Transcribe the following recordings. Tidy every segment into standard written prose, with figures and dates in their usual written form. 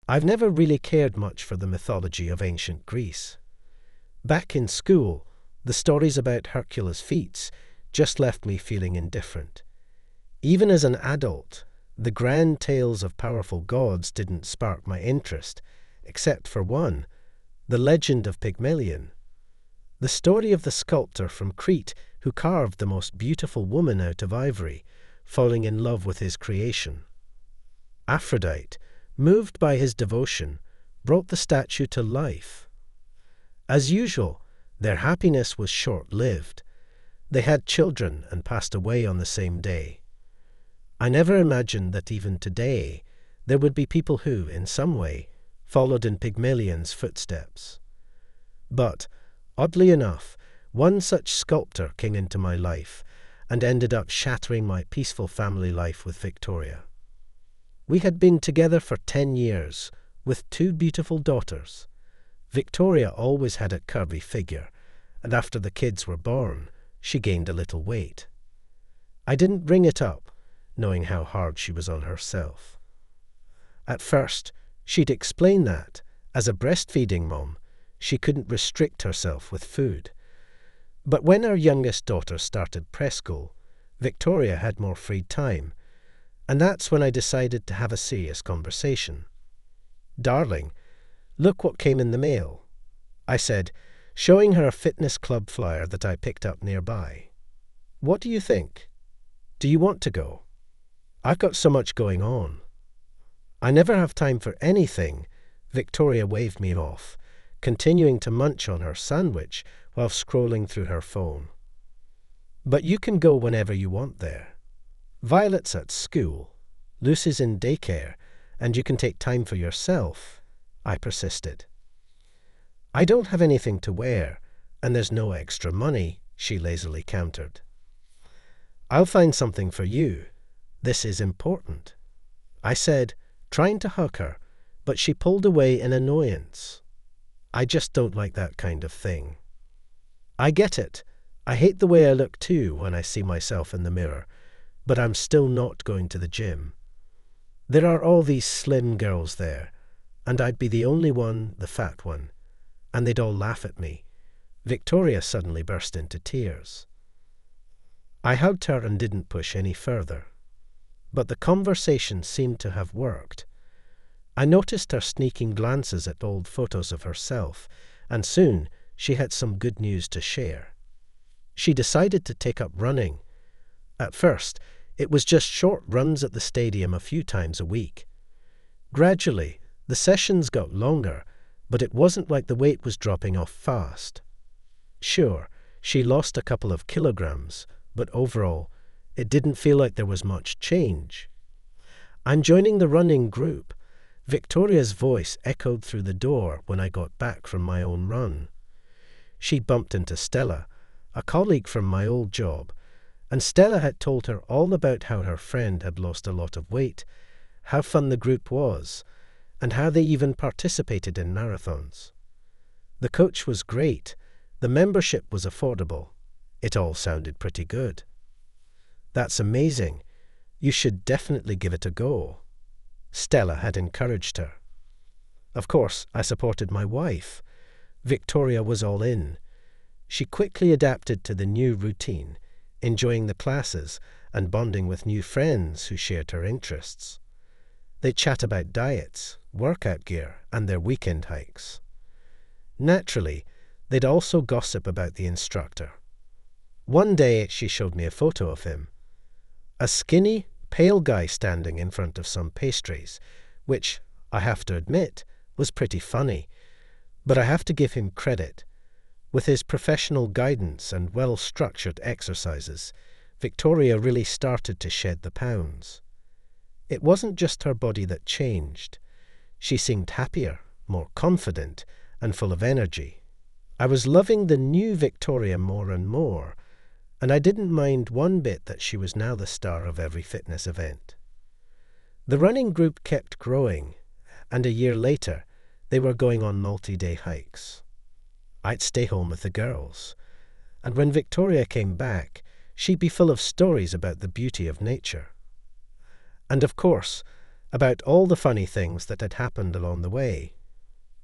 I've never really cared much for the mythology of ancient Greece. Back in school, the stories about Hercules' feats just left me feeling indifferent. Even as an adult, the grand tales of powerful gods didn't spark my interest, except for one, the legend of Pygmalion. The story of the sculptor from Crete who carved the most beautiful woman out of ivory, falling in love with his creation. Aphrodite, moved by his devotion, brought the statue to life. As usual, their happiness was short-lived. They had children and passed away on the same day. I never imagined that even today there would be people who, in some way, followed in Pygmalion's footsteps. But, oddly enough, one such sculptor came into my life and ended up shattering my peaceful family life with Victoria. We had been together for 10 years, with 2 beautiful daughters. Victoria always had a curvy figure, and after the kids were born, she gained a little weight. I didn't bring it up, knowing how hard she was on herself. At first, she'd explain that, as a breastfeeding mom, she couldn't restrict herself with food. But when our youngest daughter started preschool, Victoria had more free time, and that's when I decided to have a serious conversation. "Darling, look what came in the mail," I said, showing her a fitness club flyer that I picked up nearby. "What do you think? Do you want to go? I've got so much going on." "I never have time for anything," Victoria waved me off, continuing to munch on her sandwich while scrolling through her phone. "But you can go whenever you want there. Violet's at school, Lucy's in daycare, and you can take time for yourself," I persisted. "I don't have anything to wear, and there's no extra money," she lazily countered. "I'll find something for you. This is important," I said, trying to hug her, but she pulled away in annoyance. "I just don't like that kind of thing." "I get it. I hate the way I look too when I see myself in the mirror, but I'm still not going to the gym. There are all these slim girls there, and I'd be the only one, the fat one, and they'd all laugh at me." Victoria suddenly burst into tears. I hugged her and didn't push any further. But the conversation seemed to have worked. I noticed her sneaking glances at old photos of herself, and soon she had some good news to share. She decided to take up running. At first, it was just short runs at the stadium a few times a week. Gradually, the sessions got longer, but it wasn't like the weight was dropping off fast. Sure, she lost a couple of kilograms, but overall, it didn't feel like there was much change. "I'm joining the running group." Victoria's voice echoed through the door when I got back from my own run. She bumped into Stella, a colleague from my old job, and Stella had told her all about how her friend had lost a lot of weight, how fun the group was, and how they even participated in marathons. The coach was great, the membership was affordable. It all sounded pretty good. "That's amazing. You should definitely give it a go." Stella had encouraged her. Of course, I supported my wife. Victoria was all in. She quickly adapted to the new routine, enjoying the classes and bonding with new friends who shared her interests. They chat about diets, workout gear, and their weekend hikes. Naturally, they'd also gossip about the instructor. One day she showed me a photo of him. A skinny, pale guy standing in front of some pastries, which, I have to admit, was pretty funny. But I have to give him credit. With his professional guidance and well-structured exercises, Victoria really started to shed the pounds. It wasn't just her body that changed. She seemed happier, more confident, and full of energy. I was loving the new Victoria more and more, and I didn't mind one bit that she was now the star of every fitness event. The running group kept growing, and a year later, they were going on multi-day hikes. I'd stay home with the girls, and when Victoria came back, she'd be full of stories about the beauty of nature. And of course, about all the funny things that had happened along the way.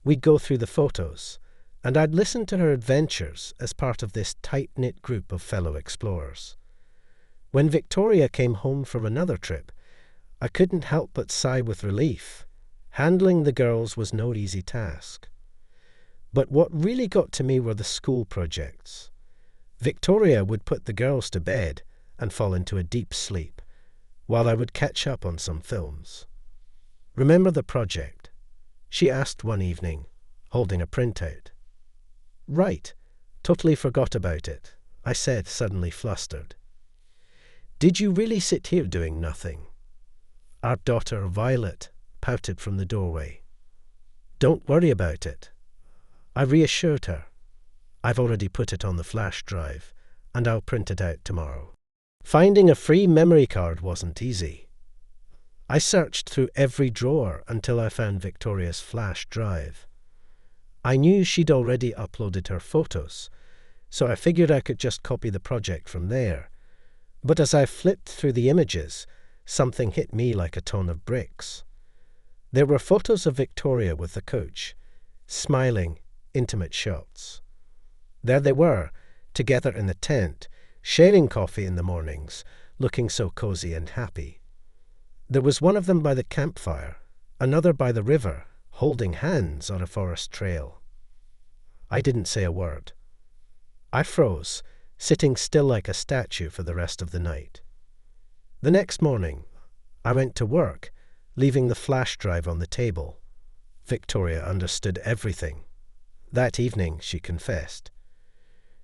We'd go through the photos, and I'd listen to her adventures as part of this tight-knit group of fellow explorers. When Victoria came home from another trip, I couldn't help but sigh with relief. Handling the girls was no easy task. But what really got to me were the school projects. Victoria would put the girls to bed and fall into a deep sleep, while I would catch up on some films. "Remember the project?" she asked one evening, holding a printout. "Right, totally forgot about it," I said, suddenly flustered. "Did you really sit here doing nothing?" Our daughter Violet pouted from the doorway. "Don't worry about it." I reassured her. "I've already put it on the flash drive, and I'll print it out tomorrow." Finding a free memory card wasn't easy. I searched through every drawer until I found Victoria's flash drive. I knew she'd already uploaded her photos, so I figured I could just copy the project from there. But as I flipped through the images, something hit me like a ton of bricks. There were photos of Victoria with the coach, smiling, intimate shots. There they were, together in the tent, sharing coffee in the mornings, looking so cozy and happy. There was one of them by the campfire, another by the river, holding hands on a forest trail. I didn't say a word. I froze, sitting still like a statue for the rest of the night. The next morning, I went to work, leaving the flash drive on the table. Victoria understood everything. That evening, she confessed.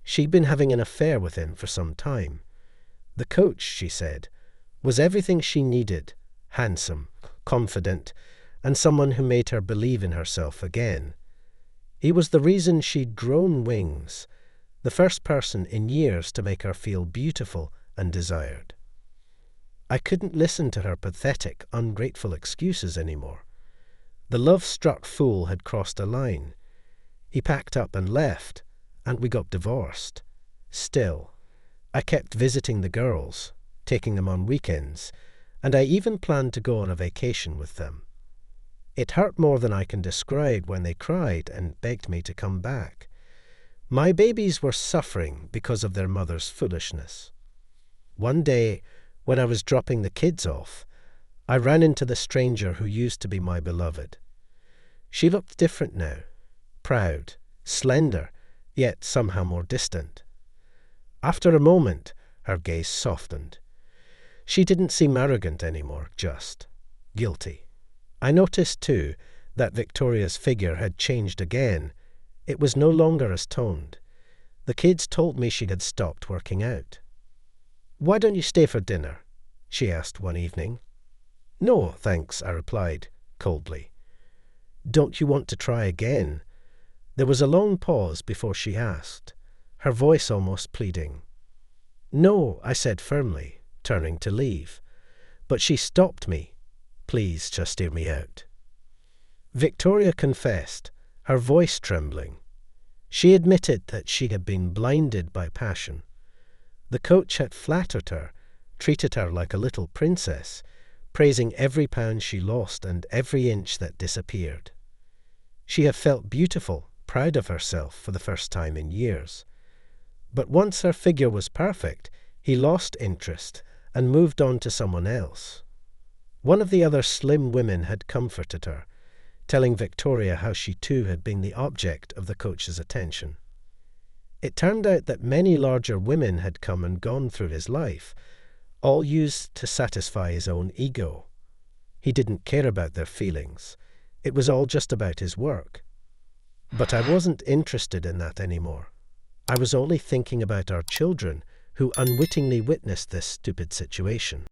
She'd been having an affair with him for some time. The coach, she said, was everything she needed, handsome, confident, and someone who made her believe in herself again. He was the reason she'd grown wings, the first person in years to make her feel beautiful and desired. I couldn't listen to her pathetic, ungrateful excuses anymore. The love-struck fool had crossed a line. He packed up and left, and we got divorced. Still, I kept visiting the girls, taking them on weekends, and I even planned to go on a vacation with them. It hurt more than I can describe when they cried and begged me to come back. My babies were suffering because of their mother's foolishness. One day, when I was dropping the kids off, I ran into the stranger who used to be my beloved. She looked different now, proud, slender, yet somehow more distant. After a moment, her gaze softened. She didn't seem arrogant anymore, just guilty. I noticed, too, that Victoria's figure had changed again. It was no longer as toned. The kids told me she had stopped working out. "Why don't you stay for dinner?" she asked one evening. "No, thanks," I replied, coldly. "Don't you want to try again?" There was a long pause before she asked, her voice almost pleading. "No," I said firmly, turning to leave. But she stopped me. "Please just hear me out." Victoria confessed, her voice trembling. She admitted that she had been blinded by passion. The coach had flattered her, treated her like a little princess, praising every pound she lost and every inch that disappeared. She had felt beautiful, proud of herself for the first time in years. But once her figure was perfect, he lost interest and moved on to someone else. One of the other slim women had comforted her, telling Victoria how she too had been the object of the coach's attention. It turned out that many larger women had come and gone through his life, all used to satisfy his own ego. He didn't care about their feelings. It was all just about his work. But I wasn't interested in that anymore. I was only thinking about our children, who unwittingly witnessed this stupid situation.